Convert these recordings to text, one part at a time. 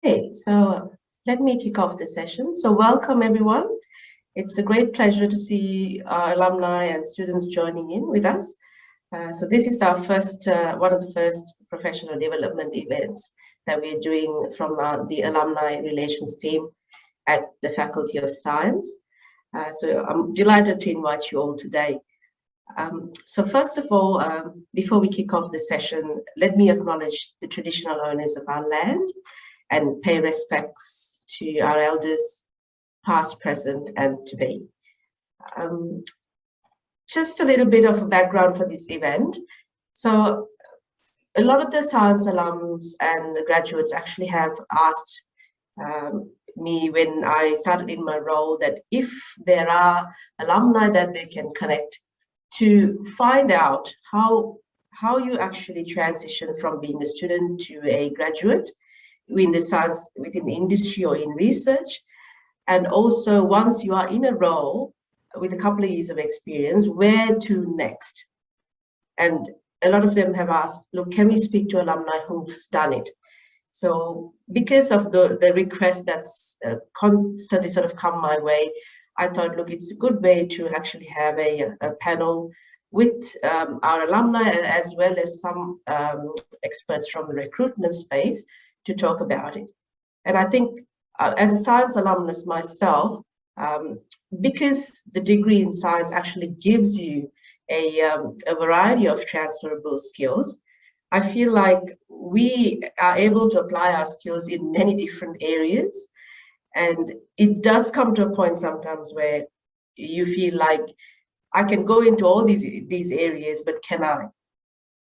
Okay, so let me kick off the session. So welcome everyone. It's a great pleasure to see our alumni and students joining in with us. So this is our first, one of the first professional development events that we're doing from the alumni relations team at the Faculty of Science. So I'm delighted to invite you all today. So first of all, before we kick off the session, let me acknowledge the traditional owners of our land and pay respects to our elders, past, present, and to be. Just a little bit of a background for this event. So a lot of the science alums and the graduates actually have asked me when I started in my role that if there are alumni that they can connect to find out how you actually transition from being a student to a graduate in the science, within industry or in research. And also once you are in a role with a couple of years of experience, where to next? And a lot of them have asked, look, can we speak to alumni who've done it? So because of the request that's constantly sort of come my way, I thought, look, it's a good way to actually have a panel with our alumni as well as some experts from the recruitment space to talk about it. And I think as a science alumnus myself, because the degree in science actually gives you a variety of transferable skills, I feel like we are able to apply our skills in many different areas. And it does come to a point sometimes where you feel like I can go into all these areas, but can I?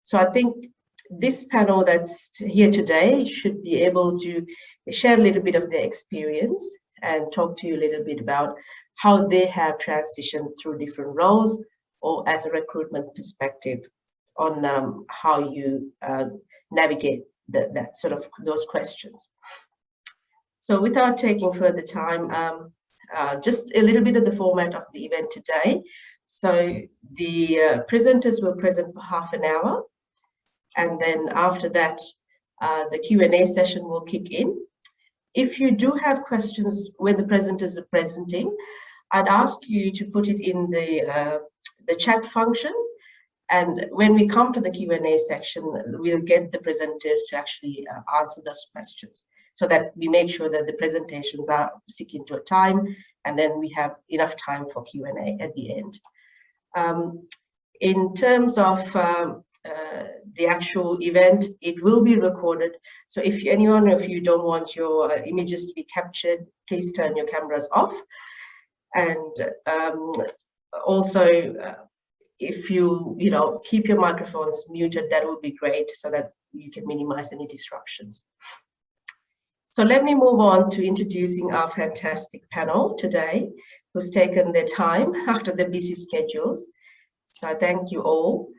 So I think this panel that's here today should be able to share a little bit of their experience and talk to you a little bit about how they have transitioned through different roles or as a recruitment perspective on how you navigate that sort of those questions. So without taking further time, just a little bit of the format of the event today. So the presenters will present for half an hour. And then after that, the Q&A session will kick in. If you do have questions when the presenters are presenting, I'd ask you to put it in the chat function. And when we come to the Q&A section, we'll get the presenters to actually answer those questions so that we make sure that the presentations are sticking to a time, and then we have enough time for Q&A at the end. In terms of the actual event, it will be recorded. So if anyone of you don't want your images to be captured, please turn your cameras off. And also, if you keep your microphones muted, that would be great so that you can minimize any disruptions. So let me move on to introducing our fantastic panel today, who's taken their time after their busy schedules. So I thank you all.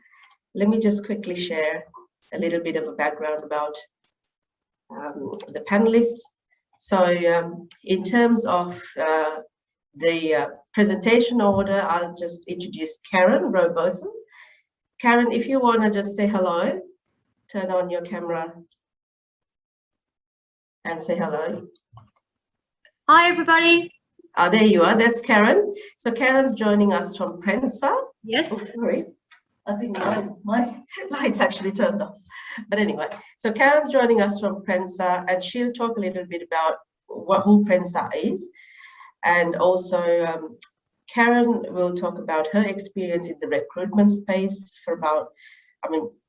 Let me just quickly share a little bit of a background about the panelists. So in terms of the presentation order, I'll just introduce Karen Robotham. Karen, if you want to just say hello, turn on your camera and say hello. Hi, everybody. There you are. That's Karen. So Karen's joining us from Prensa. Yes. Oh, sorry. I think my light's actually turned off. But anyway, so Karen's joining us from Prensa, and she'll talk a little bit about who Prensa is. And also, Karen will talk about her experience in the recruitment space for about,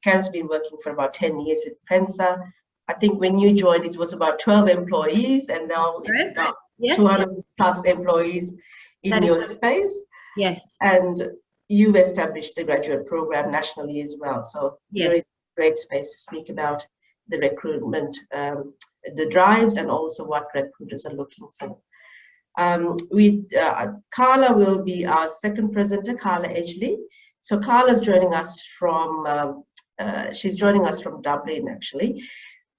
Karen's been working for about 10 years with Prensa. I think when you joined, it was about 12 employees, and now it's about 200 plus employees in your space. Yes. And you've established the graduate program nationally as well. So you're in a great space to speak about the recruitment, the drives, and also what recruiters are looking for. Carla will be our second presenter, Carla Edgley. So Carla's joining us from, she's joining us from Dublin, actually.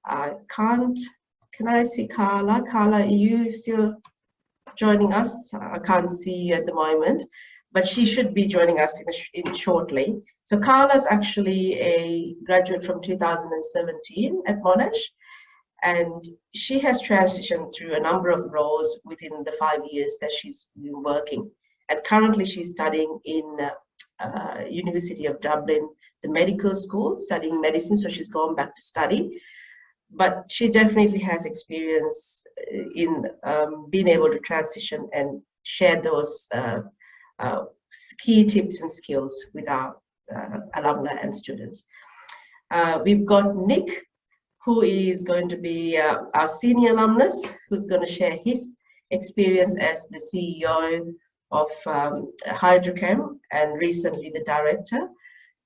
Can I see Carla? Carla, are you still joining us? I can't see you at the moment, but she should be joining us in shortly. So Carla's actually a graduate from 2017 at Monash, And she has transitioned through a number of roles within the 5 years that she's been working. And currently she's studying in University of Dublin, the medical school, studying medicine. So she's gone back to study. But she definitely has experience in being able to transition and share those key tips and skills with our alumni and students. We've got Nick, who is going to be our senior alumnus, who's going to share his experience as the CEO of Hydrochem and recently the director.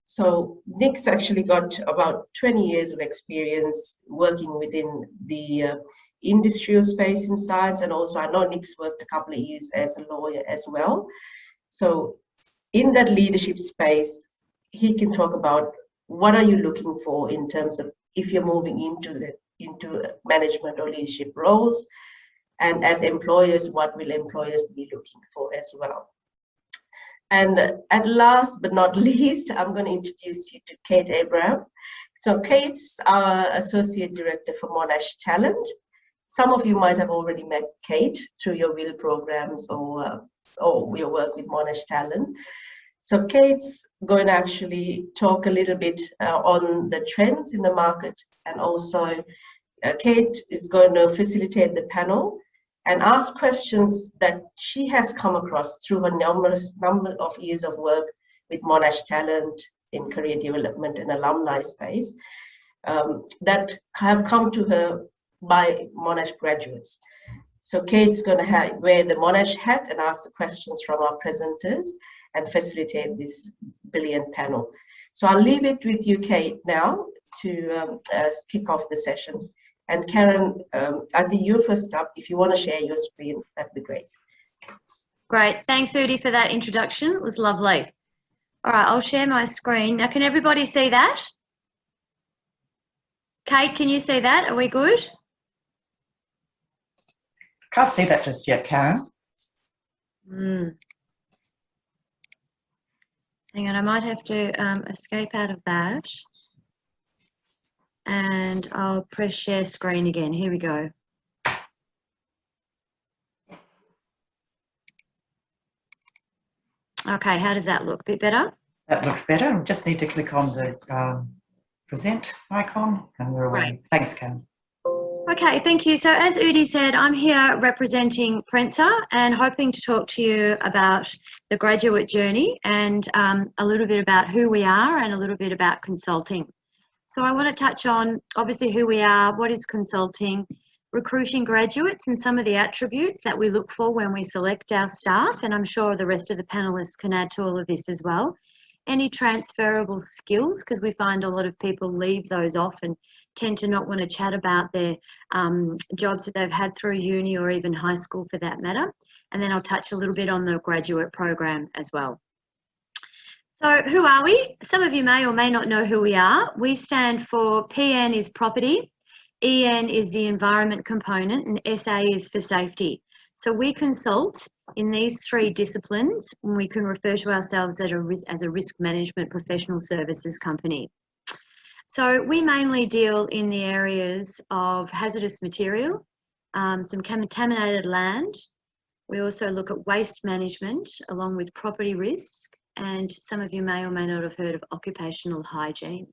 So Nick's actually got about 20 years of experience working within the industrial space in science, and also I know Nick's worked a couple of years as a lawyer as well. So in that leadership space, he can talk about what are you looking for in terms of if you're moving into management or leadership roles, and as employers, what will employers be looking for as well. And at last but not least, I'm going to introduce you to Kate Abraham. So Kate's our Associate Director for Monash Talent. Some of you might have already met Kate through your WIL programs or your work with Monash Talent. So Kate's going to actually talk a little bit on the trends in the market, and also Kate is going to facilitate the panel and ask questions that she has come across through her number of years of work with Monash Talent in career development and alumni space that have come to her by Monash graduates. So Kate's going to wear the Monash hat and ask the questions from our presenters and facilitate this brilliant panel. So I'll leave it with you, Kate, now to kick off the session. And Karen, I think you're first up. If you want to share your screen, that'd be great. Great. Thanks, Udi, for that introduction. It was lovely. All right, I'll share my screen. Now, can everybody see that? Kate, can you see that? Are we good? Can't see that just yet, Karen. Hang on, I might have to escape out of that. And I'll press share screen again. Here we go. Okay, how does that look? A bit better? That looks better. We just need to click on the present icon and we're away. Right. Thanks, Karen. Okay, thank you. So as Udi said, I'm here representing Prensa and hoping to talk to you about the graduate journey and a little bit about who we are and a little bit about consulting. So I want to touch on obviously who we are, what is consulting, recruiting graduates and some of the attributes that we look for when we select our staff, and I'm sure the rest of the panelists can add to all of this as well. Any transferable skills, because we find a lot of people leave those off and tend to not want to chat about their jobs that they've had through uni or even high school for that matter. And then I'll touch a little bit on the graduate program as well. So who are we? Some of you may or may not know who we are. We stand for PN is property, EN is the environment component, and SA is for safety. So we consult in these three disciplines, and we can refer to ourselves as a risk management professional services company. So we mainly deal in the areas of hazardous material, some contaminated land. We also look at waste management along with property risk, and some of you may or may not have heard of occupational hygiene.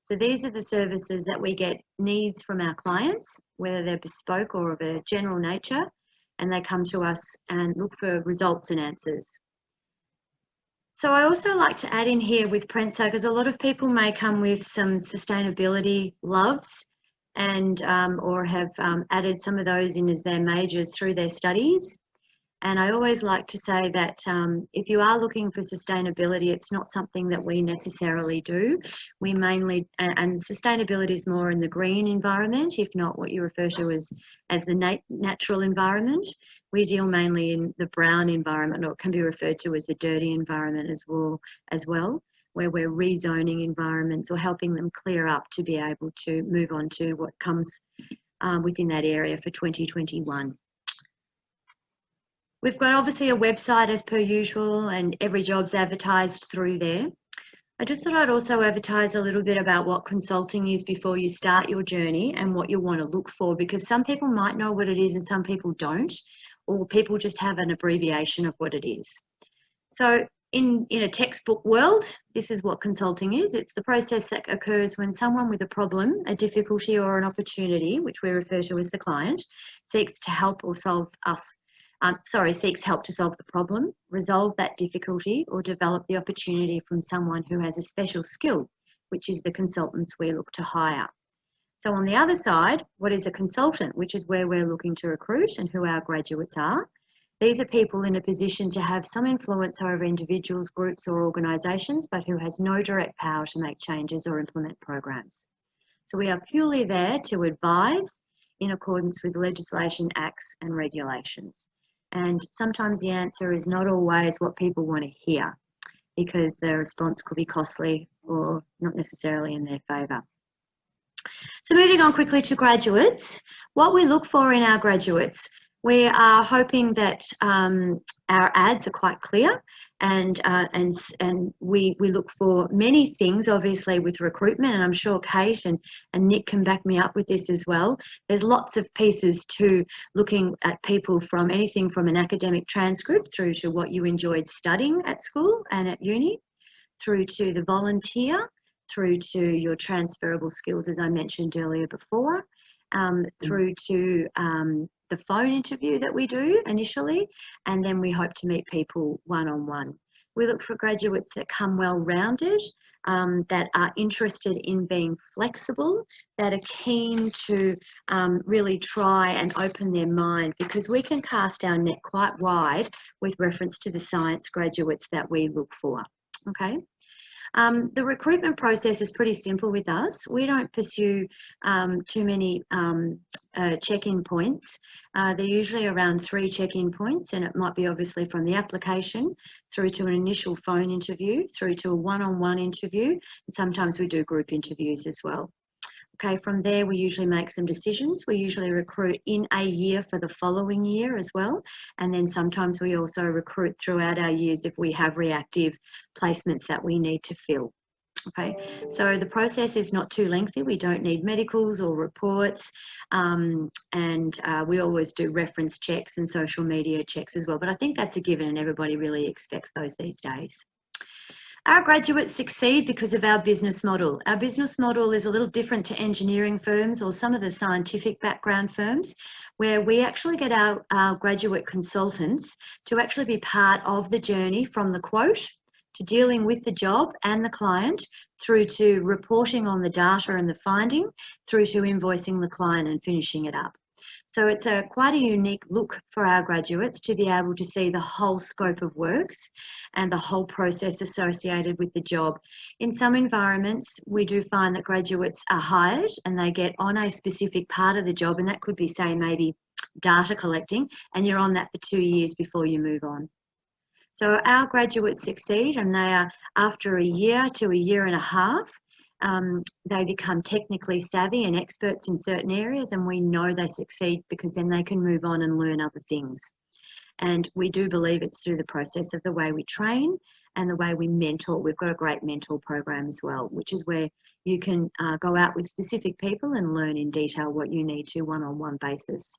So these are the services that we get needs from our clients, whether they're bespoke or of a general nature, and they come to us and look for results and answers. So I also like to add in here with Prensa, because a lot of people may come with some sustainability loves and or have added some of those in as their majors through their studies. And I always like to say that if you are looking for sustainability, it's not something that we necessarily do. We mainly, and sustainability is more in the green environment, if not what you refer to as the natural environment. We deal mainly in the brown environment, or it can be referred to as the dirty environment as well, where we're rezoning environments or helping them clear up to be able to move on to what comes within that area for 2021. We've got obviously a website as per usual, and every job's advertised through there. I just thought I'd also advertise a little bit about what consulting is before you start your journey and what you want to look for, because some people might know what it is and some people don't, or people just have an abbreviation of what it is. So in a textbook world, this is what consulting is. It's the process that occurs when someone with a problem, a difficulty or an opportunity, which we refer to as the client, seeks help to solve the problem, resolve that difficulty, or develop the opportunity from someone who has a special skill, which is the consultants we look to hire. So on the other side, what is a consultant, which is where we're looking to recruit and who our graduates are. These are people in a position to have some influence over individuals, groups or organisations, but who has no direct power to make changes or implement programs. So we are purely there to advise in accordance with legislation, acts and regulations. And sometimes the answer is not always what people want to hear, because their response could be costly or not necessarily in their favour. So moving on quickly to graduates, what we look for in our graduates. We are hoping that our ads are quite clear, and we look for many things, obviously, with recruitment, and I'm sure Kate and Nick can back me up with this as well. There's lots of pieces to looking at people, from anything from an academic transcript through to what you enjoyed studying at school and at uni, through to the volunteer, through to your transferable skills, as I mentioned earlier before, through to the phone interview that we do initially, and then we hope to meet people one-on-one. We look for graduates that come well-rounded, that are interested in being flexible, that are keen to really try and open their mind, because we can cast our net quite wide with reference to the science graduates that we look for, okay? The recruitment process is pretty simple with us. We don't pursue too many check-in points. They're usually around 3 check-in points, and it might be obviously from the application through to an initial phone interview, through to a one-on-one interview, and sometimes we do group interviews as well. Okay, from there we usually make some decisions. We usually recruit in a year for the following year as well, and then sometimes we also recruit throughout our years if we have reactive placements that we need to fill. Okay, so the process is not too lengthy. We don't need medicals or reports, and we always do reference checks and social media checks as well, but I think that's a given and everybody really expects those these days. Our graduates succeed because of our business model. Our business model is a little different to engineering firms or some of the scientific background firms, where we actually get our graduate consultants to actually be part of the journey from the quote to dealing with the job and the client, through to reporting on the data and the finding, through to invoicing the client and finishing it up. So it's quite a unique look for our graduates to be able to see the whole scope of works and the whole process associated with the job. In some environments, we do find that graduates are hired and they get on a specific part of the job, and that could be, say, maybe data collecting, and you're on that for 2 years before you move on. So our graduates succeed, and they are, after a year to a year and a half, they become technically savvy and experts in certain areas, and we know they succeed because then they can move on and learn other things. And we do believe it's through the process of the way we train and the way we mentor. We've got a great mentor program as well, which is where you can go out with specific people and learn in detail what you need to one-on-one basis.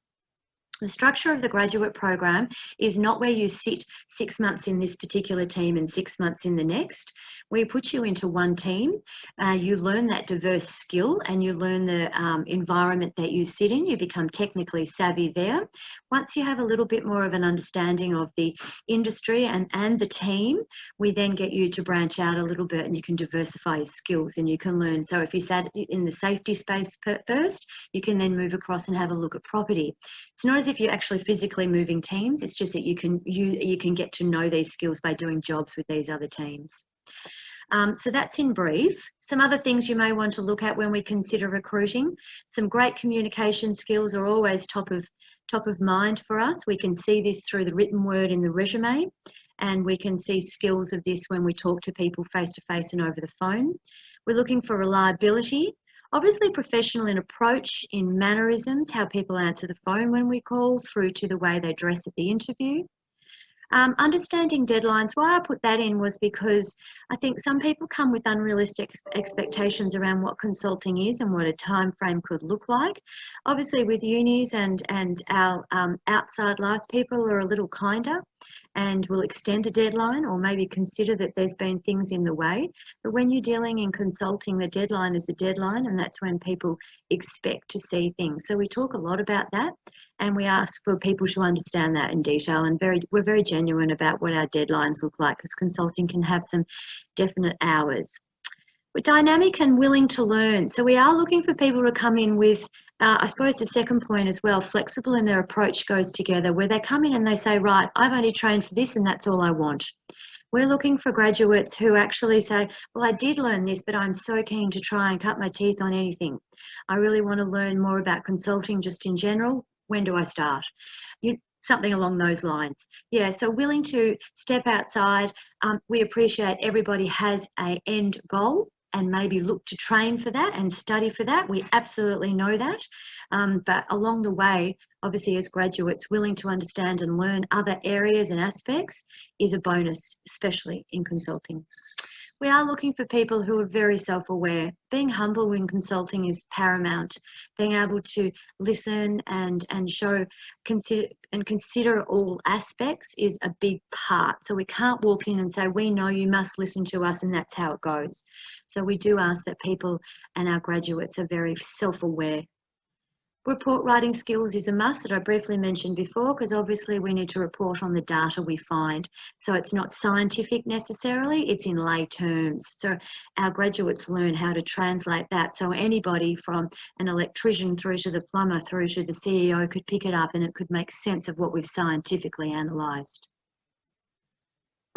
The structure of the graduate program is not where you sit 6 months in this particular team and 6 months in the next. We put you into one team, you learn that diverse skill and you learn the environment that you sit in. You become technically savvy there. Once you have a little bit more of an understanding of the industry and the team, we then get you to branch out a little bit and you can diversify your skills and you can learn. So if you sat in the safety space first, you can then move across and have a look at property. It's not as if you're actually physically moving teams, it's just that you can get to know these skills by doing jobs with these other teams. So that's in brief. Some other things you may want to look at when we consider recruiting. Some great communication skills are always top of mind for us. We can see this through the written word in the resume, and we can see skills of this when we talk to people face to face and over the phone. We're looking for reliability. Obviously professional in approach, in mannerisms, how people answer the phone when we call, through to the way they dress at the interview. Understanding deadlines. Why I put that in was because I think some people come with unrealistic expectations around what consulting is and what a time frame could look like. Obviously, with unis and our outside lives, people are a little kinder and will extend a deadline or maybe consider that there's been things in the way. But when you're dealing in consulting, the deadline is a deadline, and that's when people expect to see things. So we talk a lot about that, and we ask for people to understand that in detail, and we're very genuine about what our deadlines look like, because consulting can have some definite hours. We're dynamic and willing to learn. So we are looking for people to come in with, I suppose the second point as well, flexible in their approach goes together, where they come in and they say, right, I've only trained for this and that's all I want. We're looking for graduates who actually say, well, I did learn this, but I'm so keen to try and cut my teeth on anything. I really want to learn more about consulting just in general. When do I start? Something along those lines. Yeah, so willing to step outside. We appreciate everybody has an end goal and maybe look to train for that and study for that. We absolutely know that. But along the way, obviously as graduates, willing to understand and learn other areas and aspects is a bonus, especially in consulting. We are looking for people who are very self-aware. Being humble in consulting is paramount. Being able to listen and consider all aspects is a big part. So we can't walk in and say, we know you must listen to us and that's how it goes. So we do ask that people and our graduates are very self-aware. Report writing skills is a must that I briefly mentioned before, because obviously we need to report on the data we find. So it's not scientific necessarily, it's in lay terms. So our graduates learn how to translate that. So anybody from an electrician through to the plumber through to the CEO could pick it up and it could make sense of what we've scientifically analysed.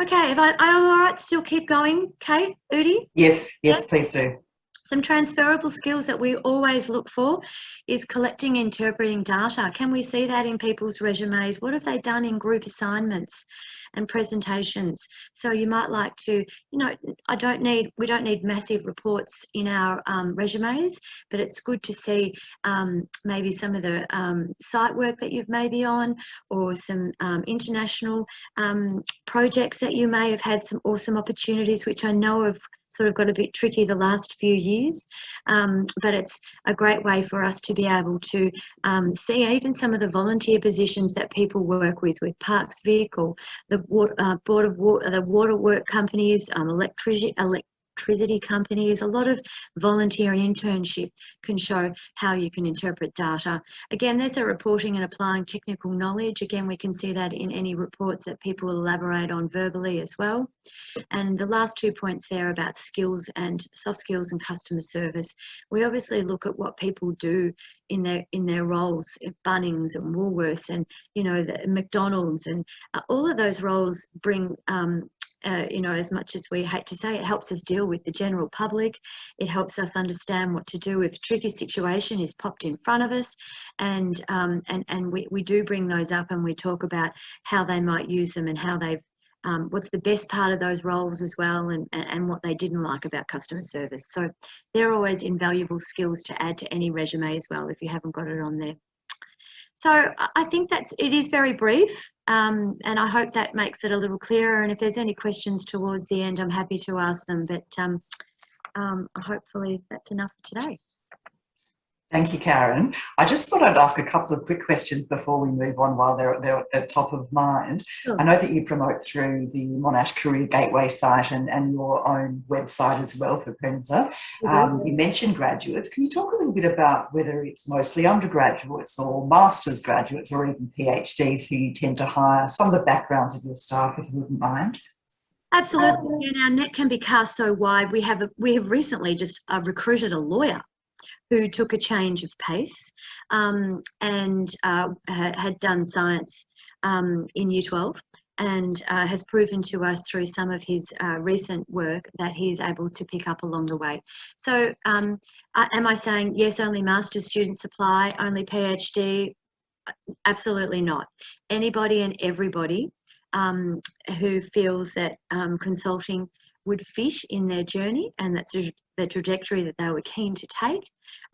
Okay, if I'm all right, still keep going, Kate, Udi? Yes, please do. Some transferable skills that we always look for is collecting, interpreting data. Can we see that in people's resumes? What have they done in group assignments and presentations? So you might like to, we don't need massive reports in our resumes, but it's good to see maybe some of the site work that you've maybe on, or some international projects that you may have had, some awesome opportunities, which I know have sort of got a bit tricky the last few years, but it's a great way for us to be able to see even some of the volunteer positions that people work with Parks Vehicle, the waterwork companies, electricity companies. A lot of volunteer and internship can show how you can interpret data. Again, there's a reporting and applying technical knowledge. Again, we can see that in any reports that people elaborate on verbally as well. And the last 2 points there about skills and soft skills and customer service. We obviously look at what people do in their roles at Bunnings and Woolworths and, the McDonald's, and all of those roles bring as much as we hate to say, it helps us deal with the general public. It helps us understand what to do if a tricky situation is popped in front of us. And we do bring those up, and we talk about how they might use them and how they've, what's the best part of those roles as well, and what they didn't like about customer service. So they're always invaluable skills to add to any resume as well, if you haven't got it on there. So I think it is very brief, and I hope that makes it a little clearer. And if there's any questions towards the end, I'm happy to ask them, but hopefully that's enough for today. Thank you, Karen. I just thought I'd ask a couple of quick questions before we move on while they're at top of mind. Sure. I know that you promote through the Monash Career Gateway site and your own website as well for Prensa. You mentioned graduates. Can you talk a little bit about whether it's mostly undergraduates or master's graduates or even PhDs who you tend to hire, some of the backgrounds of your staff, if you wouldn't mind? Absolutely. And our net can be cast so wide. We have recently just recruited a lawyer who took a change of pace and had done science in Year 12, and has proven to us through some of his recent work that he is able to pick up along the way. So am I saying, yes, only master's students apply, only PhD? Absolutely not. Anybody and everybody who feels that consulting would fit in their journey, and that's the trajectory that they were keen to take.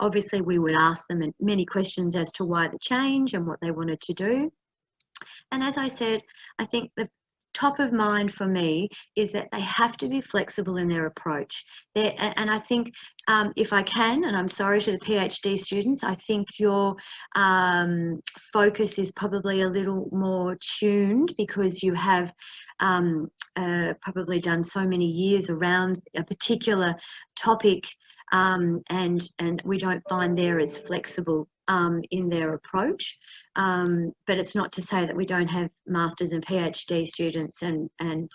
Obviously, we would ask them many questions as to why the change and what they wanted to do. And as I said, I think top of mind for me is that they have to be flexible in their approach. And I think if I can, and I'm sorry to the PhD students, I think your focus is probably a little more tuned because you have probably done so many years around a particular topic, and we don't find they're as flexible in their approach. But it's not to say that we don't have masters and PhD students and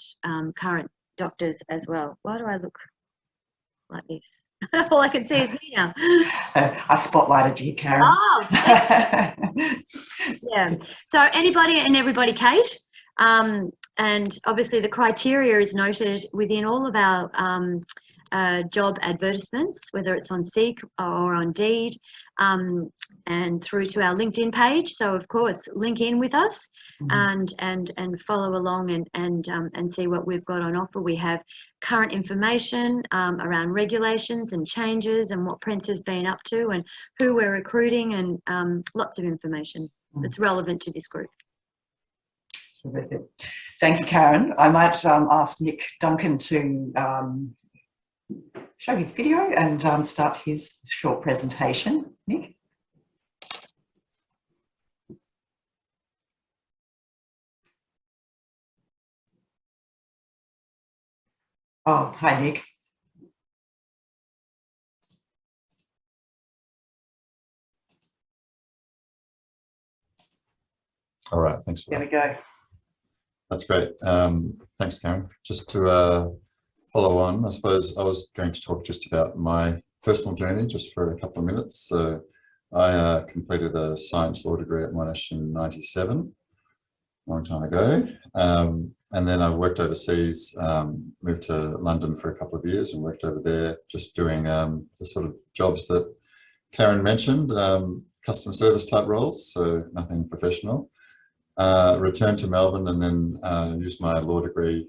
current doctors as well. Why do I look like this? All I can see is me now. I spotlighted you, Karen. Oh, yeah. So anybody and everybody, Kate. And obviously the criteria is noted within all of our job advertisements, whether it's on Seek or on Indeed, and through to our LinkedIn page. So of course, link in with us and follow along and see what we've got on offer. We have current information around regulations and changes and what Prince has been up to and who we're recruiting, and lots of information that's relevant to this group. Terrific. Thank you, Karen. I might ask Nick Duncan to show his video and start his short presentation. Nick? Oh, hi, Nick. All right, thanks for there that. we go. That's great. Thanks, Karen. Just to follow on, I suppose I was going to talk just about my personal journey just for a couple of minutes. So I completed a science law degree at Monash in '97, a long time ago. And then I worked overseas, moved to London for a couple of years and worked over there just doing the sort of jobs that Karen mentioned, customer service type roles, so nothing professional. Returned to Melbourne and then used my law degree,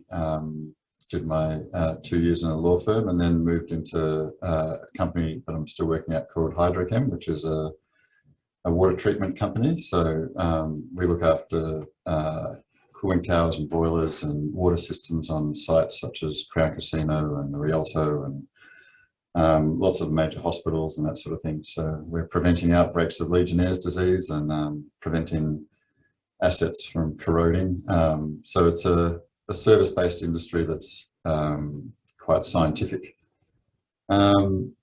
did my 2 years in a law firm, and then moved into a company that I'm still working at called Hydrochem, which is a water treatment company. So we look after cooling towers and boilers and water systems on sites such as Crown Casino and the Rialto and lots of major hospitals and that sort of thing. So we're preventing outbreaks of Legionnaire's disease and preventing assets from corroding. So it's a service-based industry that's quite scientific. And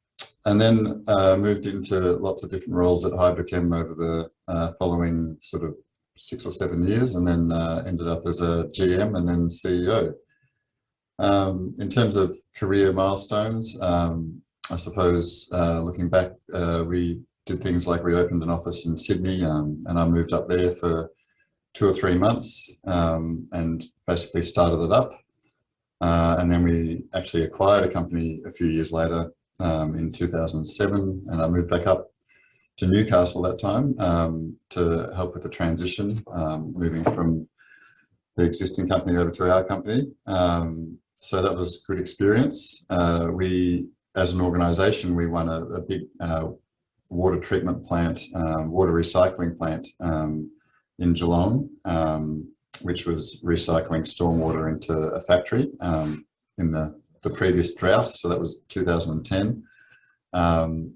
then moved into lots of different roles at Hydrochem over the following sort of 6 or 7 years, and then ended up as a GM and then CEO. In terms of career milestones, I suppose looking back, we did things like we opened an office in Sydney, and I moved up there for 2 or 3 months and basically started it up. And then we actually acquired a company a few years later in 2007, and I moved back up to Newcastle that time to help with the transition, moving from the existing company over to our company. So that was a good experience. We, as an organisation, we won a big water treatment plant, water recycling plant in Geelong, which was recycling stormwater into a factory in the previous drought. So that was 2010.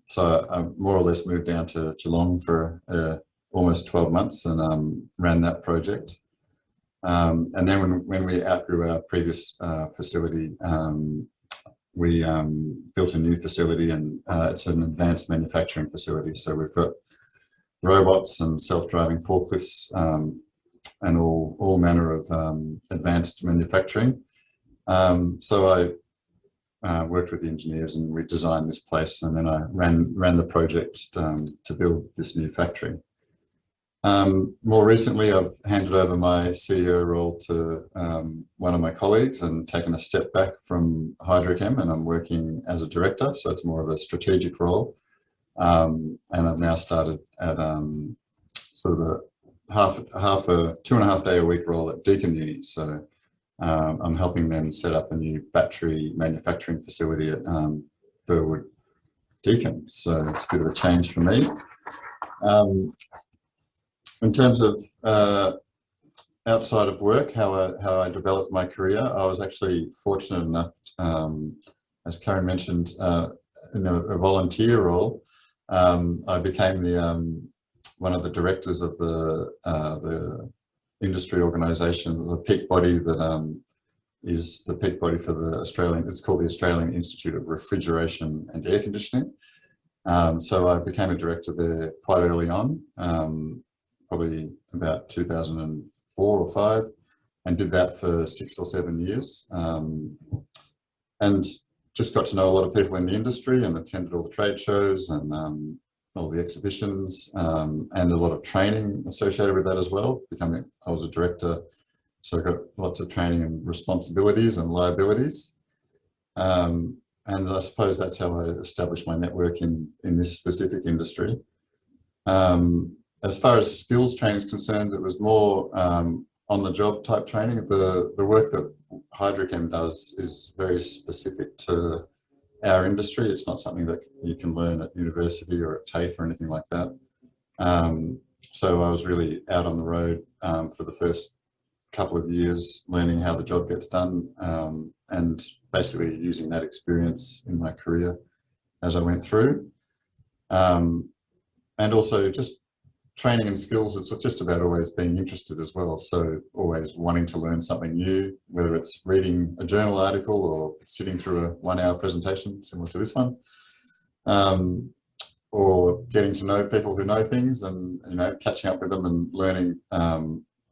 So I more or less moved down to Geelong for almost 12 months and ran that project. And then when we outgrew our previous facility, we built a new facility, and it's an advanced manufacturing facility. So we've got robots and self-driving forklifts and all manner of advanced manufacturing. So I worked with the engineers and we designed this place, and then I ran the project to build this new factory. More recently, I've handed over my CEO role to one of my colleagues and taken a step back from Hydrochem, and I'm working as a director, so it's more of a strategic role. And I've now started at sort of a half a 2.5 day a week role at Deakin Uni. So I'm helping them set up a new battery manufacturing facility at Burwood Deakin. So it's a bit of a change for me. In terms of outside of work, how I developed my career, I was actually fortunate enough, as Karen mentioned, in a volunteer role. I became the one of the directors of the industry organisation, the peak body that is the peak body for the Australian. It's called the Australian Institute of Refrigeration and Air Conditioning. So I became a director there quite early on, probably about 2004 or 5, and did that for 6 or 7 years. And just got to know a lot of people in the industry and attended all the trade shows and all the exhibitions, and a lot of training associated with that as well. I was a director, so I got lots of training and responsibilities and liabilities. And I suppose that's how I established my network in this specific industry. As far as skills training is concerned, it was more on-the-job type training. The work that Hydrochem does is very specific to our industry. It's not something that you can learn at university or at TAFE or anything like that. So I was really out on the road for the first couple of years, learning how the job gets done, and basically using that experience in my career as I went through. And also just training and skills, it's just about always being interested as well. So always wanting to learn something new, whether it's reading a journal article or sitting through a 1-hour presentation similar to this one, or getting to know people who know things and, you know, catching up with them and learning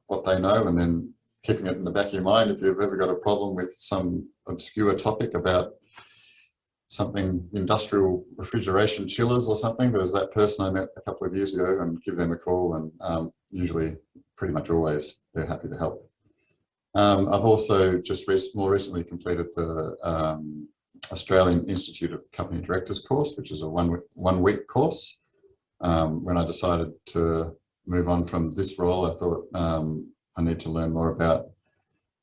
what they know, and then keeping it in the back of your mind if you've ever got a problem with some obscure topic about something, industrial refrigeration chillers or something. There's that person I met a couple of years ago, and give them a call, and usually, pretty much always, they're happy to help. I've also just more recently completed the Australian Institute of Company Directors course, which is a one-week course. When I decided to move on from this role, I thought I need to learn more about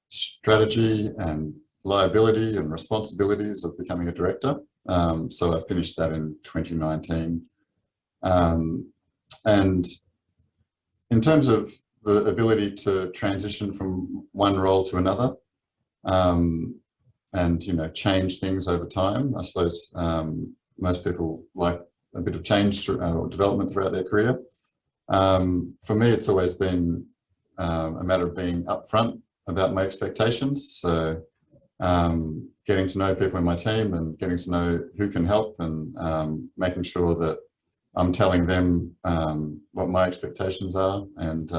strategy and liability and responsibilities of becoming a director. So I finished that in 2019. And in terms of the ability to transition from one role to another, and, you know, change things over time, I suppose most people like a bit of change or development throughout their career. For me, it's always been a matter of being upfront about my expectations. So getting to know people in my team and getting to know who can help, and making sure that I'm telling them what my expectations are, and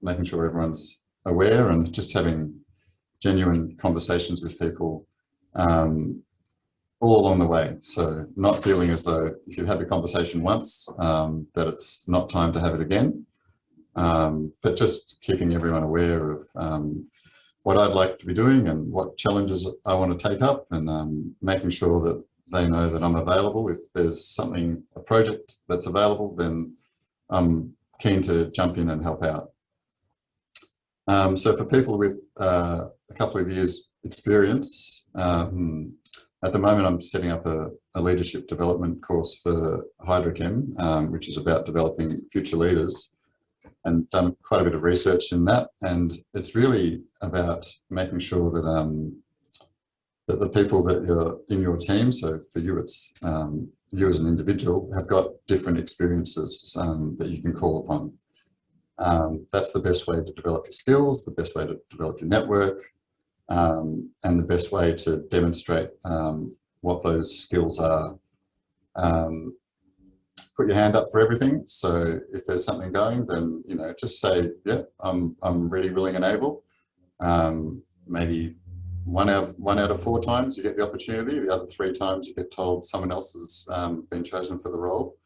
making sure everyone's aware, and just having genuine conversations with people all along the way. So not feeling as though if you've had the conversation once, that it's not time to have it again, but just keeping everyone aware of what I'd like to be doing and what challenges I want to take up, and making sure that they know that I'm available. If there's a project that's available, then I'm keen to jump in and help out. So for people with a couple of years experience, at the moment I'm setting up a leadership development course for Hydrochem, which is about developing future leaders, and done quite a bit of research in that. And it's really about making sure that that the people that you're in your team, so for you it's you as an individual, have got different experiences that you can call upon. That's the best way to develop your skills, the best way to develop your network, and the best way to demonstrate what those skills are. Put your hand up for everything. So if there's something going, then, you know, just say, yeah, I'm ready, willing and able. Maybe one out of 4 times you get the opportunity. The other 3 times you get told someone else has been chosen for the role.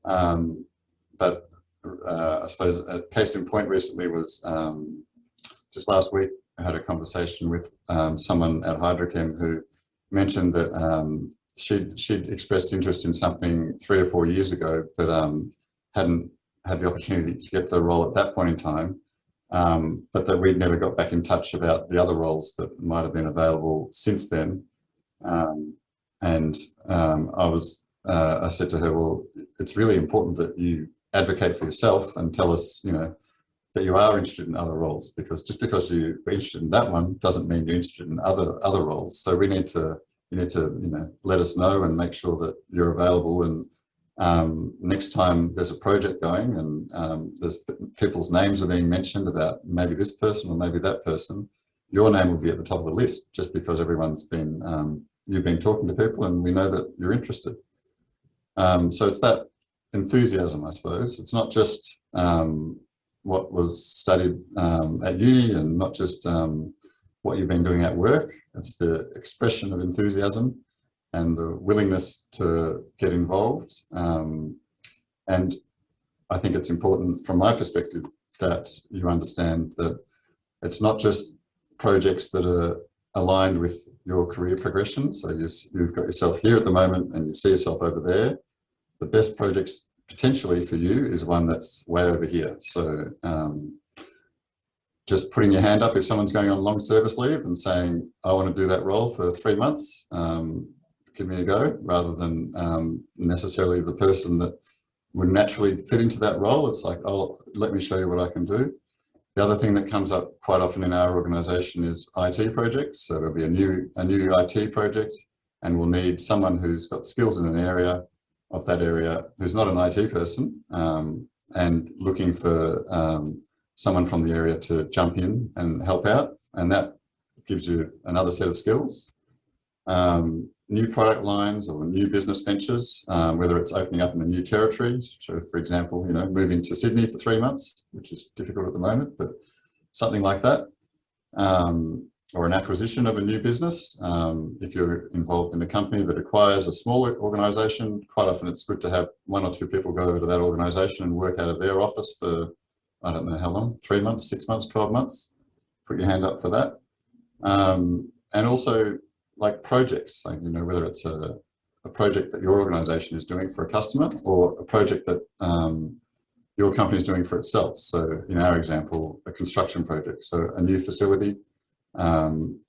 But I suppose a case in point recently was just last week. I had a conversation with someone at Hydrochem who mentioned that she'd expressed interest in something 3 or 4 years ago, but hadn't had the opportunity to get the role at that point in time, but that we'd never got back in touch about the other roles that might have been available since then. I said to her, well, it's really important that you advocate for yourself and tell us, you know, that you are interested in other roles, because just because you're interested in that one doesn't mean you're interested in other roles. So you need to let us know and make sure that you're available. And next time there's a project going and there's people's names are being mentioned about maybe this person or maybe that person, your name will be at the top of the list, just because everyone's been you've been talking to people and we know that you're interested. So it's that enthusiasm, I suppose. It's not just what was studied at uni and not just what you've been doing at work. It's the expression of enthusiasm and the willingness to get involved. And I think it's important from my perspective that you understand that it's not just projects that are aligned with your career progression. So you've got yourself here at the moment and you see yourself over there. The best projects potentially for you is one that's way over here. So just putting your hand up if someone's going on long service leave and saying, I want to do that role for 3 months, give me a go, rather than necessarily the person that would naturally fit into that role. It's like, oh, let me show you what I can do. The other thing that comes up quite often in our organisation is IT projects. So there'll be a new IT project, and we'll need someone who's got skills in an area of that area who's not an IT person, and looking for someone from the area to jump in and help out, and that gives you another set of skills. New product lines or new business ventures, whether it's opening up in a new territory. So for example, moving to Sydney for 3 months, which is difficult at the moment, but something like that. Or an acquisition of a new business. If you're involved in a company that acquires a smaller organisation, quite often it's good to have 1 or 2 people go over to that organisation and work out of their office for, I don't know how long, 3 months, 6 months, 12 months. Put your hand up for that. And also like projects, like, whether it's a project that your organisation is doing for a customer or a project that your company is doing for itself. So in our example, a construction project, so a new facility.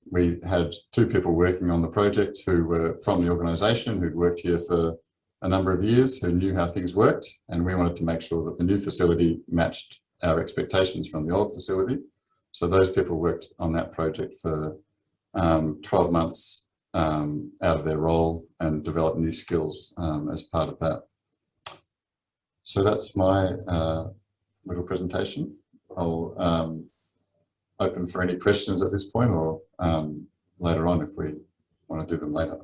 We had 2 people working on the project who were from the organisation, who'd worked here for a number of years, who knew how things worked, and we wanted to make sure that the new facility matched our expectations from the old facility. So those people worked on that project for 12 months out of their role and developed new skills as part of that. So that's my little presentation. I'll open for any questions at this point, or later on if we want to do them later.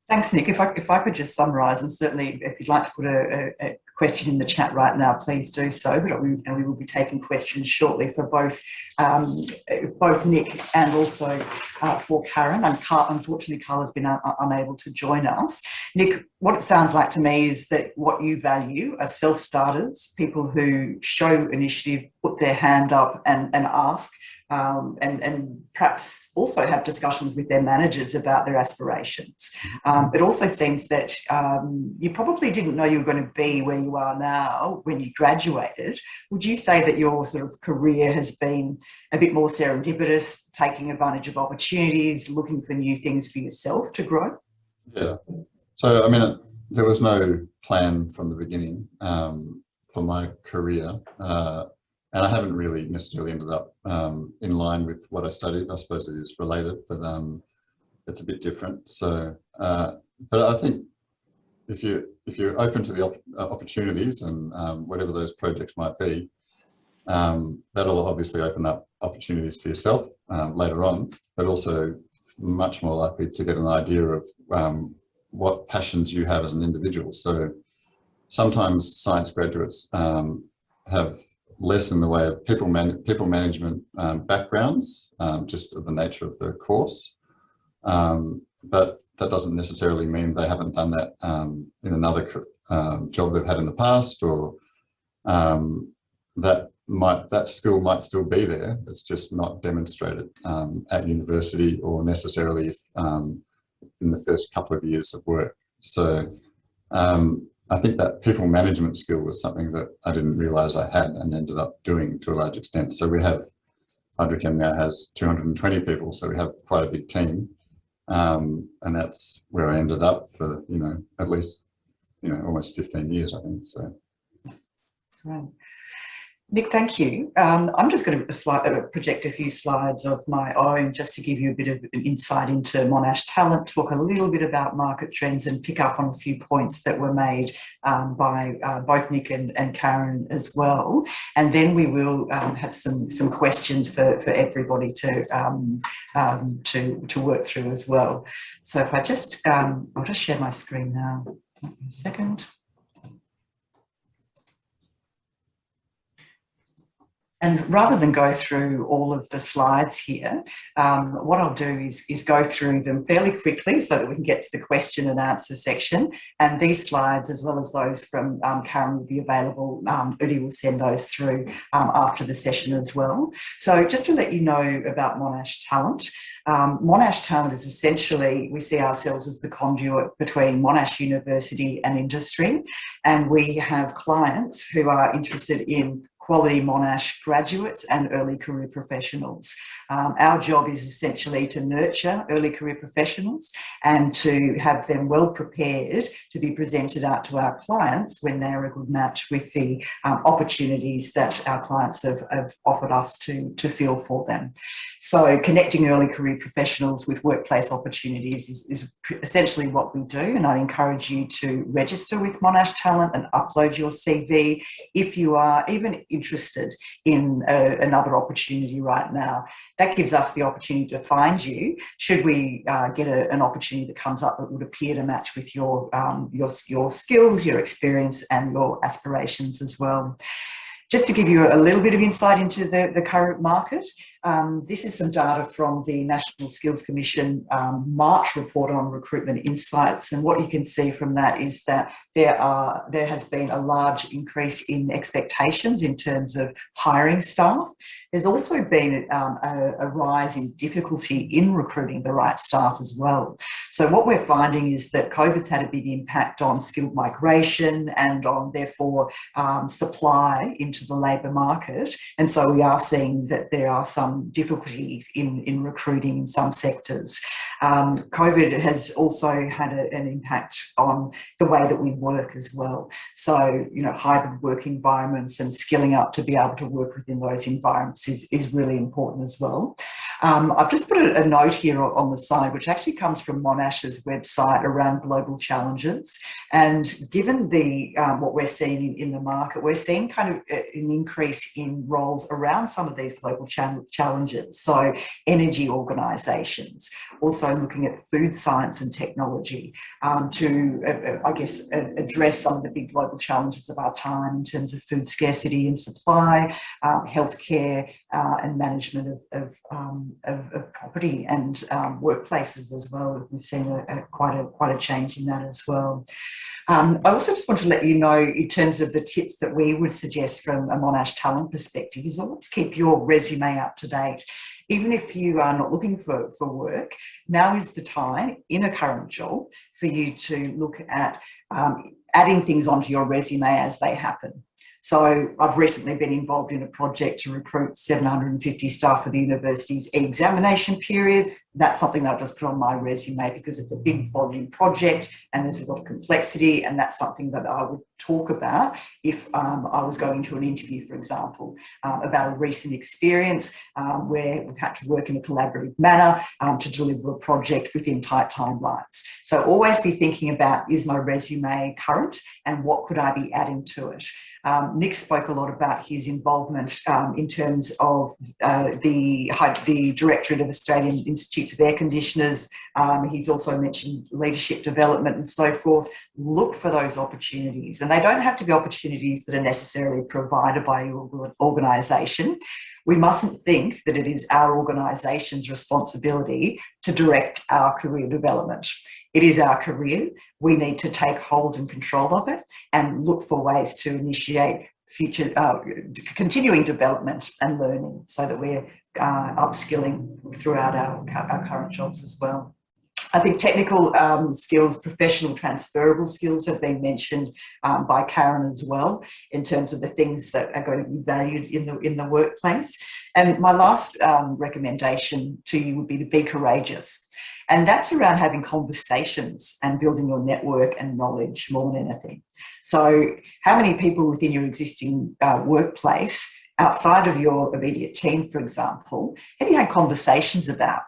Thanks, Nick. If I could just summarise, and certainly if you'd like to put a question in the chat right now, please do so. But we will be taking questions shortly for both Nick and also for Karen. And unfortunately, Carla's been unable to join us. Nick, what it sounds like to me is that what you value are self-starters, people who show initiative, put their hand up and ask. And perhaps also have discussions with their managers about their aspirations. It also seems that you probably didn't know you were going to be where you are now when you graduated. Would you say that your sort of career has been a bit more serendipitous, taking advantage of opportunities, looking for new things for yourself to grow? Yeah. So, I mean, there was no plan from the beginning for my career. And I haven't really necessarily ended up in line with what I studied. I suppose it is related, but it's a bit different. So, but I think if you're open to the opportunities and whatever those projects might be, that'll obviously open up opportunities for yourself later on, but also much more likely to get an idea of what passions you have as an individual. So sometimes science graduates have less in the way of people management backgrounds, just of the nature of the course. But that doesn't necessarily mean they haven't done that in another job they've had in the past, or that skill might still be there. It's just not demonstrated at university or necessarily in the first couple of years of work. So I think that people management skill was something that I didn't realise I had and ended up doing to a large extent. So we have, Hydrochem now has 220 people, so we have quite a big team. And that's where I ended up for, at least, almost 15 years, I think. So. Great. Nick, thank you. I'm just going to project a few slides of my own just to give you a bit of an insight into Monash Talent, talk a little bit about market trends and pick up on a few points that were made by both Nick and Karen as well. And then we will have some questions for everybody to work through as well. So if I just, I'll just share my screen now. A second. And rather than go through all of the slides here, what I'll do is go through them fairly quickly so that we can get to the question and answer section. And these slides, as well as those from Karen, will be available. Udi will send those through after the session as well. So just to let you know about Monash Talent, Monash Talent is essentially, we see ourselves as the conduit between Monash University and industry. And we have clients who are interested in quality Monash graduates and early career professionals. Our job is essentially to nurture early career professionals and to have them well prepared to be presented out to our clients when they're a good match with the opportunities that our clients have offered us to fill for them. So connecting early career professionals with workplace opportunities is essentially what we do, and I encourage you to register with Monash Talent and upload your CV if you are even interested in another opportunity right now. That gives us the opportunity to find you should we get an opportunity that comes up that would appear to match with your skills, your experience and your aspirations as well. Just to give you a little bit of insight into the current market, this is some data from the National Skills Commission March report on recruitment insights. And what you can see from that is that there has been a large increase in expectations in terms of hiring staff. There's also been a rise in difficulty in recruiting the right staff as well. So what we're finding is that COVID's had a big impact on skilled migration and on, therefore, supply into the labour market. And so we are seeing that there are some difficulties in recruiting in some sectors. COVID has also had an impact on the way that we work as well. So, you know, hybrid work environments and skilling up to be able to work within those environments is really important as well. I've just put a note here on the side, which actually comes from Monash's website around global challenges. And given the what we're seeing in the market, we're seeing kind of an increase in roles around some of these global challenges. So energy organisations, also looking at food science and technology to, I guess, address some of the big global challenges of our time in terms of food scarcity and supply, healthcare and management of property and workplaces as well. We've seen quite a change in that as well. I also just want to let you know, in terms of the tips that we would suggest from a Monash Talent perspective, is always keep your resume up to date. Even if you are not looking for work, now is the time in a current job for you to look at adding things onto your resume as they happen. So I've recently been involved in a project to recruit 750 staff for the university's examination period. That's something that I just put on my resume because it's a big volume project and there's a lot of complexity, and that's something that I would talk about if I was going to an interview, for example, about a recent experience where we've had to work in a collaborative manner to deliver a project within tight timelines. So always be thinking about, is my resume current and what could I be adding to it? Nick spoke a lot about his involvement in terms of the Directorate of Australian Institutes of Air Conditioners. He's also mentioned leadership development and so forth. Look for those opportunities, and they don't have to be opportunities that are necessarily provided by your organisation. We mustn't think that it is our organisation's responsibility to direct our career development. It is our career. We need to take hold and control of it and look for ways to initiate future continuing development and learning so that we're upskilling throughout our current jobs as well. I think technical skills, professional transferable skills have been mentioned by Karen as well, in terms of the things that are going to be valued in the workplace. And my last recommendation to you would be to be courageous. And that's around having conversations and building your network and knowledge more than anything. So how many people within your existing workplace, outside of your immediate team, for example, have you had conversations about?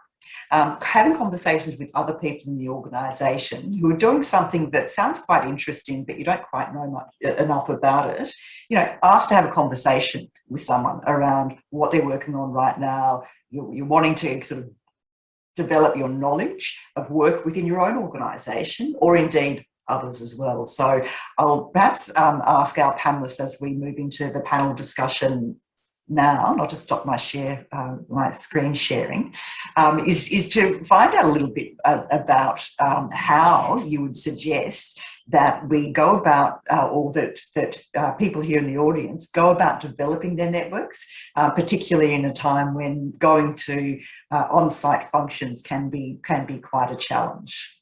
Having conversations with other people in the organisation who are doing something that sounds quite interesting, but you don't quite know enough about it. You know, ask to have a conversation with someone around what they're working on right now. You're wanting to sort of develop your knowledge of work within your own organisation, or indeed others as well. So I'll perhaps ask our panellists as we move into the panel discussion now, not to stop my my screen sharing, is to find out a little bit about how you would suggest that we go about, or that people here in the audience go about developing their networks, particularly in a time when going to on-site functions can be quite a challenge.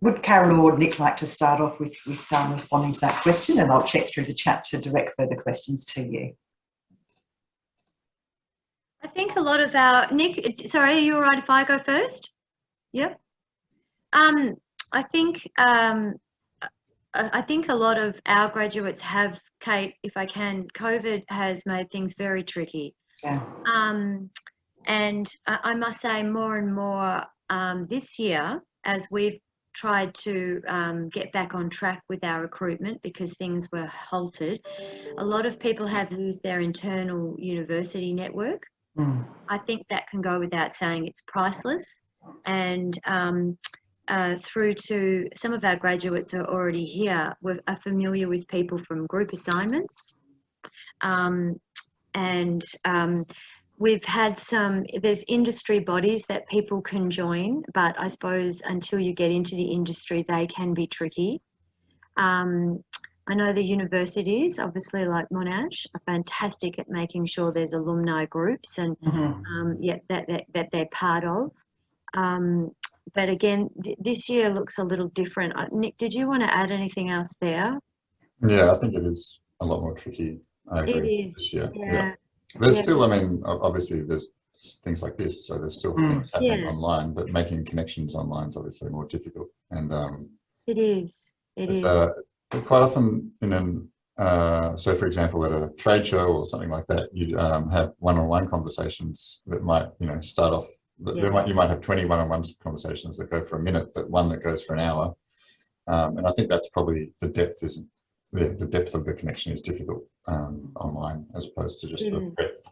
Would Karen or Nick like to start off with responding to that question, and I'll check through the chat to direct further questions to you. I think a lot of our, Nick, sorry, are you all right if I go first? Yep. I think a lot of our graduates have, Kate, if I can, COVID has made things very tricky. Yeah. And I must say more and more this year, as we've tried to get back on track with our recruitment because things were halted, a lot of people have used their internal university network. I think that can go without saying. It's priceless. And through to some of our graduates are already here, are familiar with people from group assignments. We've had there's industry bodies that people can join, but I suppose until you get into the industry, they can be tricky. I know the universities, obviously like Monash, are fantastic at making sure there's alumni groups and that they're part of. But again, this year looks a little different. Nick, did you want to add anything else there? Yeah, I think it is a lot more tricky. I agree. It is. This year. Yeah. There's still, I mean, obviously there's things like this, so there's still things happening online, but making connections online is obviously more difficult. And it is. It is. Quite often so for example, at a trade show or something like that, you'd have one-on-one conversations that might, start off, you might have 20 one-on-one conversations that go for a minute, but one that goes for an hour. And I think that's probably the depth of the connection is difficult online as opposed to just the breadth.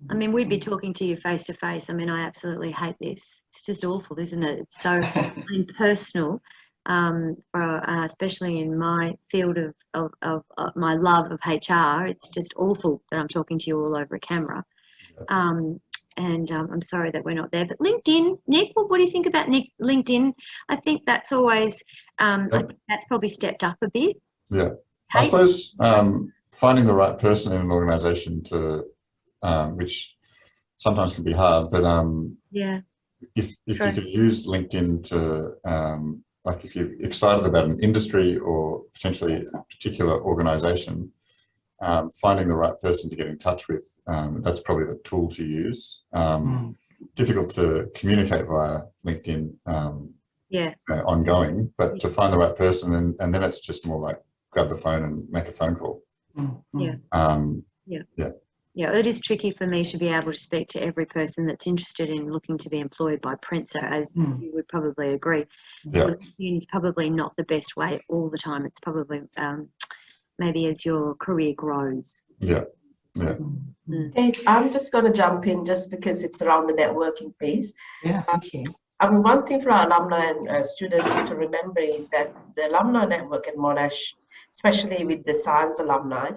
I mean, we'd be talking to you face to face. I mean, I absolutely hate this. It's just awful, isn't it? It's so impersonal, especially in my field of my love of HR. It's just awful that I'm talking to you all over a camera. And I'm sorry that we're not there. But LinkedIn, Nick, what do you think about LinkedIn? I think that's always, I think that's probably stepped up a bit. Yeah, I suppose finding the right person in an organisation to, which sometimes can be hard, but if you could use LinkedIn to, like if you're excited about an industry or potentially a particular organisation, finding the right person to get in touch with, that's probably the tool to use. Difficult to communicate via LinkedIn ongoing, but to find the right person, and then it's just more like grab the phone and make a phone call. Yeah, it is tricky for me to be able to speak to every person that's interested in looking to be employed by Princer, as you would probably agree. So it's probably not the best way all the time. It's probably maybe as your career grows. Kate, I'm just going to jump in just because it's around the networking piece. Yeah, thank you. One thing for our alumni and students to remember is that the alumni network at Monash, especially with the science alumni,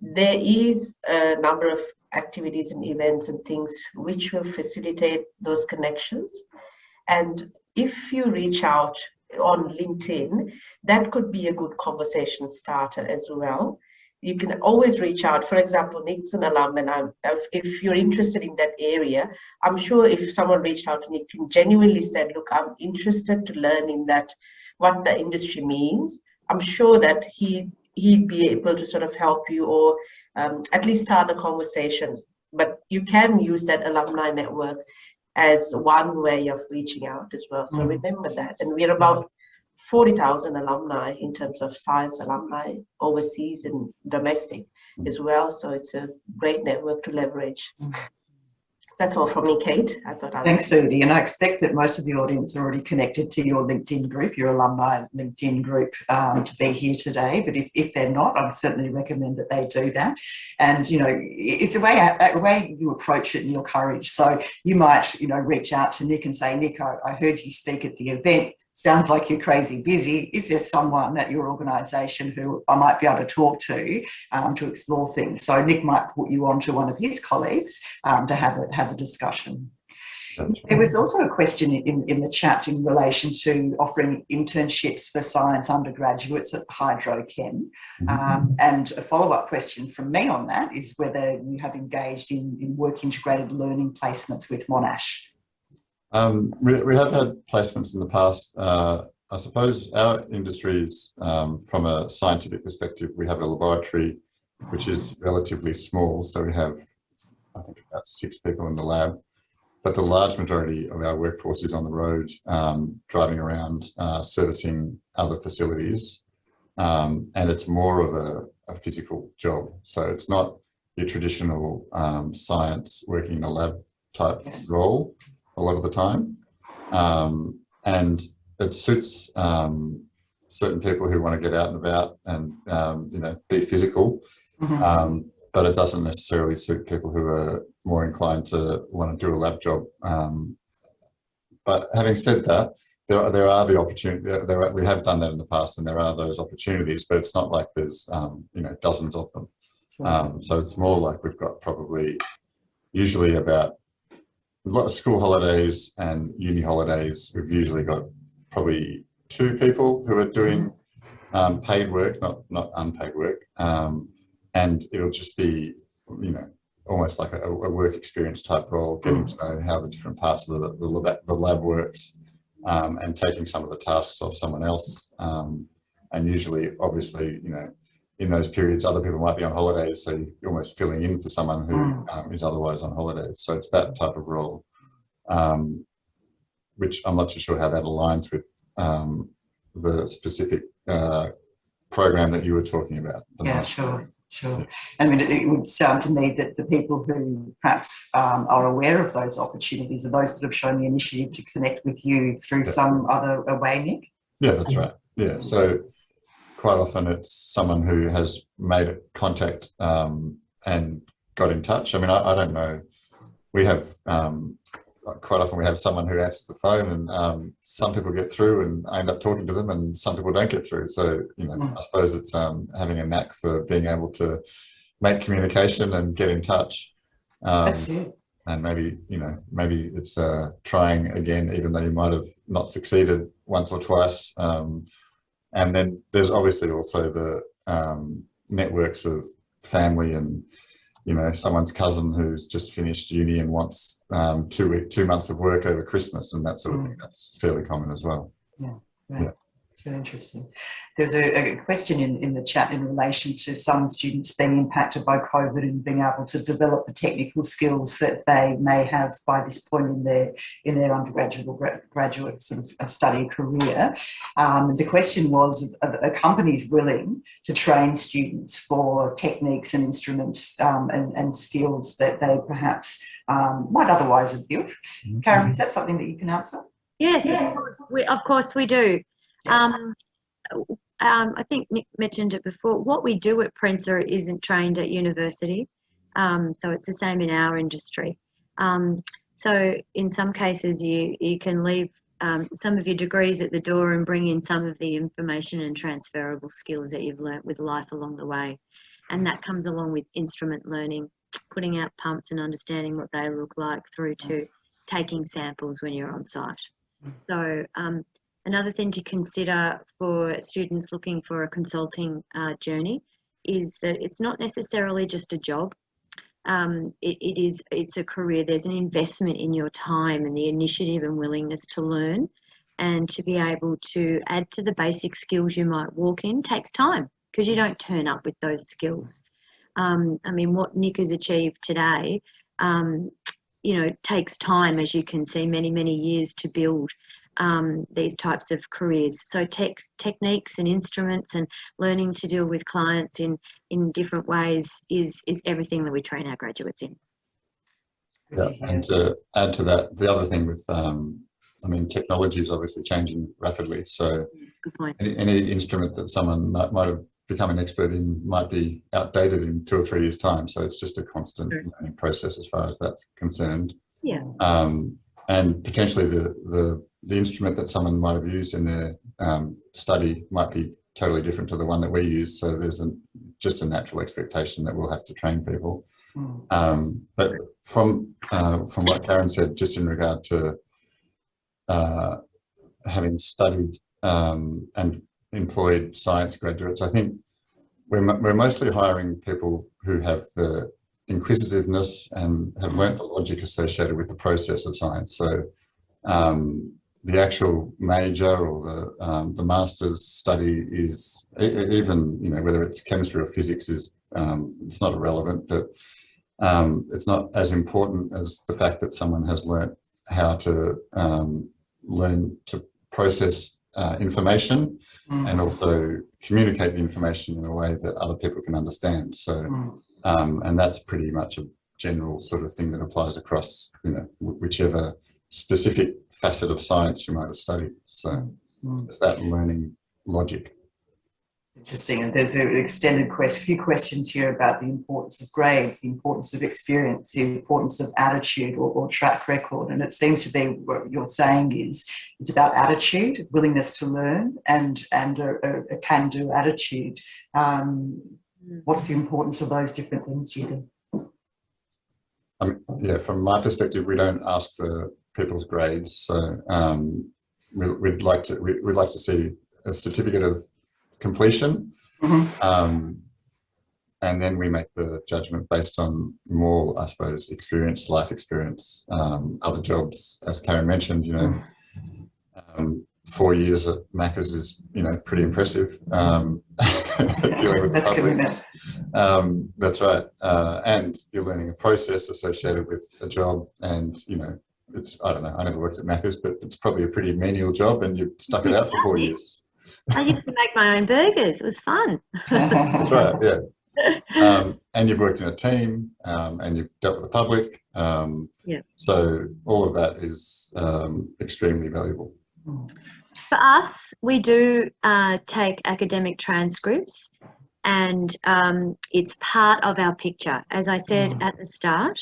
there is a number of activities and events and things which will facilitate those connections. And if you reach out on LinkedIn, that could be a good conversation starter as well. You can always reach out. For example, Nick's an alum, and if you're interested in that area, I'm sure if someone reached out to Nick and genuinely said, look, I'm interested to learn in that, what the industry means, I'm sure that he'd be able to sort of help you or at least start a conversation but you can use that alumni network as one way of reaching out as well. So remember that. And we're about 40,000 alumni in terms of science alumni, overseas and domestic as well. So it's a great network to leverage. That's all from me, Kate. Thanks, Udi. And I expect that most of the audience are already connected to your LinkedIn group, your alumni LinkedIn group, to be here today. But if they're not, I'd certainly recommend that they do that. And, you know, it's a way you approach it and your courage. So you might, you know, reach out to Nick and say, Nick, I heard you speak at the event. Sounds like you're crazy busy. Is there someone at your organisation who I might be able to talk to explore things? So Nick might put you on to one of his colleagues to have a discussion. There was also a question in the chat in relation to offering internships for science undergraduates at Hydrochem. And a follow-up question from me on that is whether you have engaged in work integrated learning placements with Monash. We have had placements in the past. I suppose our industry is, from a scientific perspective, we have a laboratory which is relatively small. So we have, I think, about 6 people in the lab. But the large majority of our workforce is on the road, driving around, servicing other facilities. And it's more of a physical job. So it's not your traditional science working in a lab type role a lot of the time, and it suits certain people who want to get out and about and you know, be physical, but it doesn't necessarily suit people who are more inclined to want to do a lab job. But having said that, there are the opportunities. We have done that in the past, and there are those opportunities, but it's not like there's you know, dozens of them. So it's more like we've got probably usually about a lot of school holidays and uni holidays. We've usually got probably 2 people who are doing paid work, not unpaid work, and it'll just be, you know, almost like a work experience type role, getting to know how the different parts of the lab works, and taking some of the tasks off someone else. And usually, obviously, you know, in those periods, other people might be on holidays, so you're almost filling in for someone who is otherwise on holidays. So it's that type of role, which I'm not too sure how that aligns with the specific program that you were talking about. Yeah, sure. I mean, it would sound to me that the people who perhaps are aware of those opportunities are those that have shown the initiative to connect with you through some other way, Nick? Yeah, that's right. Yeah, so quite often it's someone who has made contact and got in touch. I mean, I don't know. We have, quite often we have someone who answers the phone, and some people get through and I end up talking to them, and some people don't get through. So, you know, I suppose it's having a knack for being able to make communication and get in touch. That's it. And maybe, you know, maybe it's trying again, even though you might have not succeeded once or twice. And then there's obviously also the networks of family and, you know, someone's cousin who's just finished uni and wants 2 months of work over Christmas and that sort of thing. That's fairly common as well. Yeah. It's very interesting. There's a question in the chat in relation to some students being impacted by COVID and being able to develop the technical skills that they may have by this point in their undergraduate or graduate sort of study career. The question was, are companies willing to train students for techniques and instruments and skills that they perhaps might otherwise have built? Karen, is that something that you can answer? Yes, of course we do. I think Nick mentioned it before. What we do at Prensa isn't trained at university, so it's the same in our industry. So in some cases, you can leave some of your degrees at the door and bring in some of the information and transferable skills that you've learnt with life along the way, and that comes along with instrument learning, putting out pumps and understanding what they look like, through to taking samples when you're on site. So another thing to consider for students looking for a consulting journey is that it's not necessarily just a job. It's a career. There's an investment in your time and the initiative and willingness to learn, and to be able to add to the basic skills you might walk in takes time, because you don't turn up with those skills. I mean, what Nick has achieved today you know, takes time, as you can see, many years to build these types of careers. So techniques and instruments and learning to deal with clients in different ways is everything that we train our graduates in. Yeah, and to add to that, the other thing with, I mean, technology is obviously changing rapidly. So good point. Any instrument that someone might have become an expert in might be outdated in 2 or 3 years' time. So it's just a constant learning process as far as that's concerned. Yeah. And potentially the instrument that someone might have used in their study might be totally different to the one that we use. So there's just a natural expectation that we'll have to train people. But from what Karen said, just in regard to having studied and employed science graduates, I think we're mostly hiring people who have the inquisitiveness and have learnt the logic associated with the process of science. So the actual major or the master's study is, even, you know, whether it's chemistry or physics, is it's not irrelevant, but it's not as important as the fact that someone has learnt how to learn to process information and also communicate the information in a way that other people can understand. So and that's pretty much a general sort of thing that applies across, you know, whichever specific facet of science you might have studied. So it's that learning logic. Interesting. And there's an extended few questions here about the importance of grades, the importance of experience, the importance of attitude or track record. And it seems to be what you're saying is it's about attitude, willingness to learn, and a can-do attitude. What's the importance of those different things, do you think? Yeah, from my perspective, we don't ask for people's grades. So we'd like to see a certificate of completion, and then we make the judgment based on more, I suppose, experience, life experience, other jobs. As Karen mentioned, you know, 4 years at Macca's is, you know, pretty impressive. Dealing with that's public. That's right, and you're learning a process associated with a job, and, you know, I don't know, I never worked at Macca's, but it's probably a pretty menial job, and you stuck it out for 4 years. I used to make my own burgers. It was fun. That's right, yeah. And you've worked in a team, and you've dealt with the public. So all of that is extremely valuable. For us, we do take academic transcripts, and it's part of our picture. As I said at the start,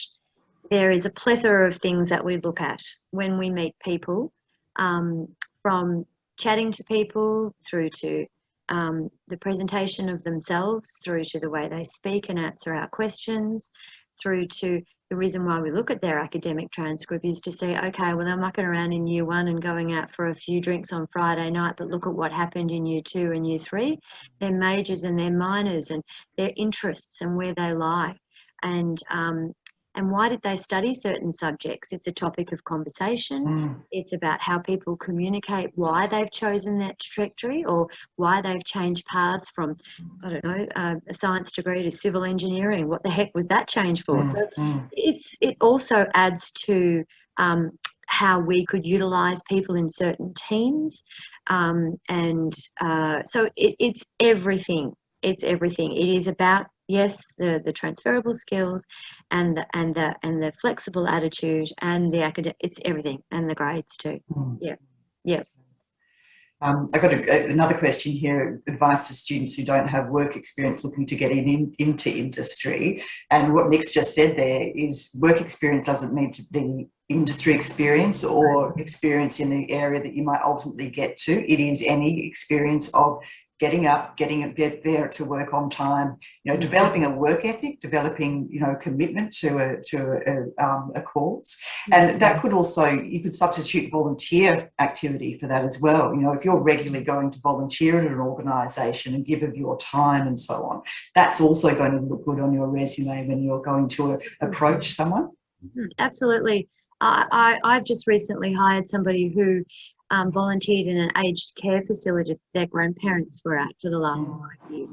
there is a plethora of things that we look at when we meet people, from chatting to people through to the presentation of themselves, through to the way they speak and answer our questions, through to the reason why we look at their academic transcript is to say, okay, well, they're mucking around in year 1 and going out for a few drinks on Friday night, but look at what happened in year 2 and year 3, their majors and their minors and their interests and where they lie. And why did they study certain subjects? It's a topic of conversation. It's about how people communicate why they've chosen that trajectory or why they've changed paths from, I don't know, a science degree to civil engineering. What the heck was that change for? So it also adds to how we could utilise people in certain teams. So it's everything. It's everything. It is about, yes, the transferable skills and the flexible attitude and the academic. It's everything, and the grades too. Yeah. I've got another question here, advice to students who don't have work experience looking to get into industry. And what Nick's just said there is work experience doesn't need to be industry experience or experience in the area that you might ultimately get to. It is any experience of getting up, get there to work on time, you know, developing a work ethic, developing, you know, commitment to a cause. And that could also, you could substitute volunteer activity for that as well. You know, if you're regularly going to volunteer at an organisation and give of your time and so on, that's also going to look good on your resume when you're going to approach someone. Absolutely. I've just recently hired somebody who volunteered in an aged care facility that their grandparents were at for the last 5 years.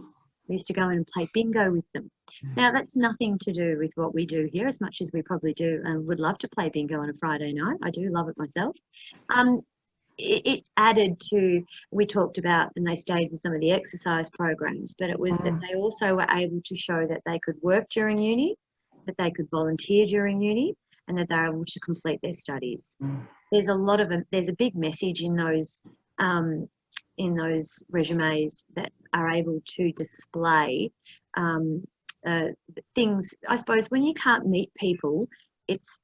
We used to go in and play bingo with them. Now, that's nothing to do with what we do here, as much as we probably do and would love to play bingo on a Friday night. I do love it myself. It added to, we talked about, and they stayed with some of the exercise programs, but it was that they also were able to show that they could work during uni, that they could volunteer during uni, and that they're able to complete their studies. There's a big message in those resumes that are able to display things. I suppose when you can't meet people, it's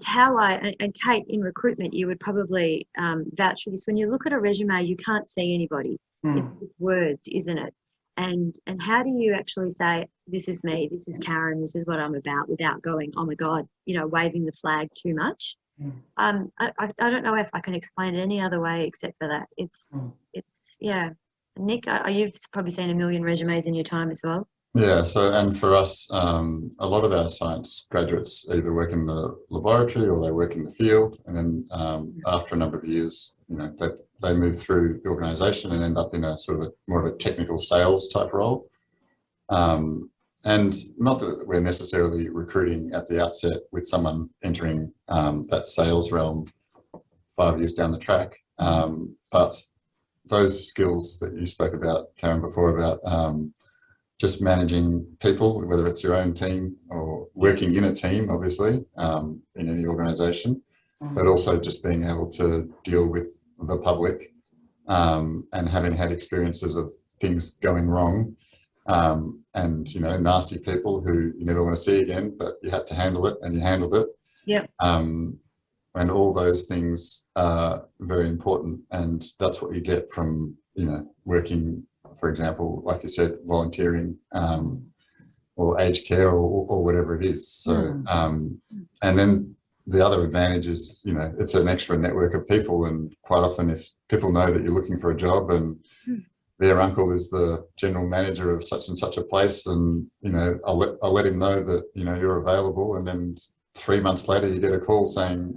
how and Kate, in recruitment, you would probably vouch for this. When you look at a resume, you can't see anybody. It's words, isn't it? And how do you actually say, this is me, this is Karen, this is what I'm about, without going, oh my God, waving the flag too much? I don't know if I can explain it any other way except for that. It's yeah. Nick, you've probably seen a million resumes in your time as well. Yeah, and for us, a lot of our science graduates either work in the laboratory or they work in the field, and then after a number of years, they move through the organisation and end up in a sort of more of a technical sales type role. And not that we're necessarily recruiting at the outset with someone entering that sales realm 5 years down the track, but those skills that you spoke about, Karen, before, about just managing people, whether it's your own team or working in a team, obviously, in any organisation, but also just being able to deal with the public and having had experiences of things going wrong and, nasty people who you never want to see again, but you had to handle it and you handled it. Yep. And all those things are very important, and that's what you get from, working, for example, like you said, volunteering or aged care or whatever it is. So, and then the other advantage is, it's an extra network of people, and quite often if people know that you're looking for a job and their uncle is the general manager of such and such a place, and, I'll let him know that, you're available, and then 3 months later you get a call saying,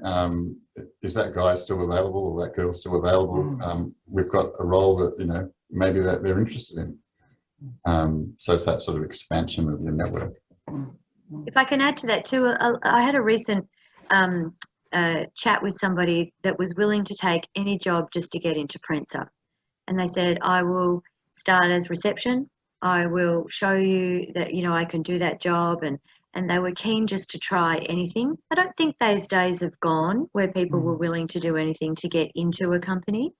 is that guy still available or that girl still available? We've got a role that, maybe that they're interested in. So it's that sort of expansion of your network. If I can add to that too, I had a recent chat with somebody that was willing to take any job just to get into Prensa. And they said, I will start as reception. I will show you that, I can do that job. And they were keen just to try anything. I don't think those days have gone where people were willing to do anything to get into a company.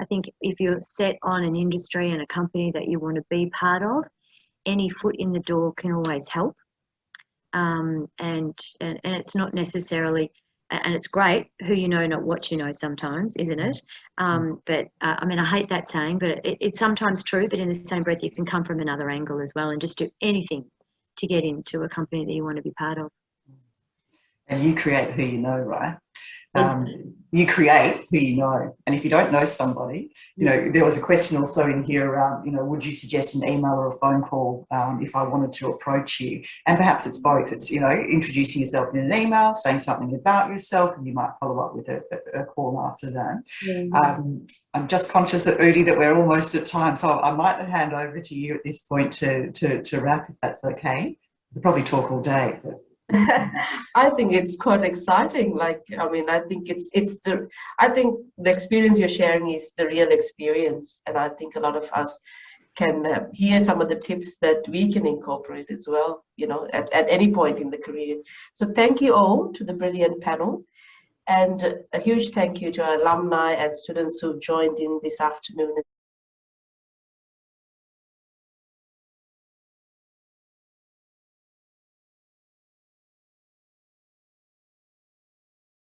I think if you're set on an industry and a company that you want to be part of, any foot in the door can always help. And it's not necessarily, and it's great who you know, not what you know sometimes, isn't it? But I hate that saying, but it's sometimes true, but in the same breath, you can come from another angle as well and just do anything to get into a company that you want to be part of. And you create who you know, right? You create who you know. And if you don't know somebody, there was a question also in here around, would you suggest an email or a phone call if I wanted to approach you? And perhaps it's both. It's, introducing yourself in an email, saying something about yourself, and you might follow up with a call after that. Yeah. I'm just conscious that, Udi, that we're almost at time. So I might hand over to you at this point to wrap, if that's okay. We'll probably talk all day, but... I think it's quite exciting. I think I think the experience you're sharing is the real experience, and I think a lot of us can hear some of the tips that we can incorporate as well, at any point in the career. So thank you all to the brilliant panel, and a huge thank you to our alumni and students who joined in this afternoon.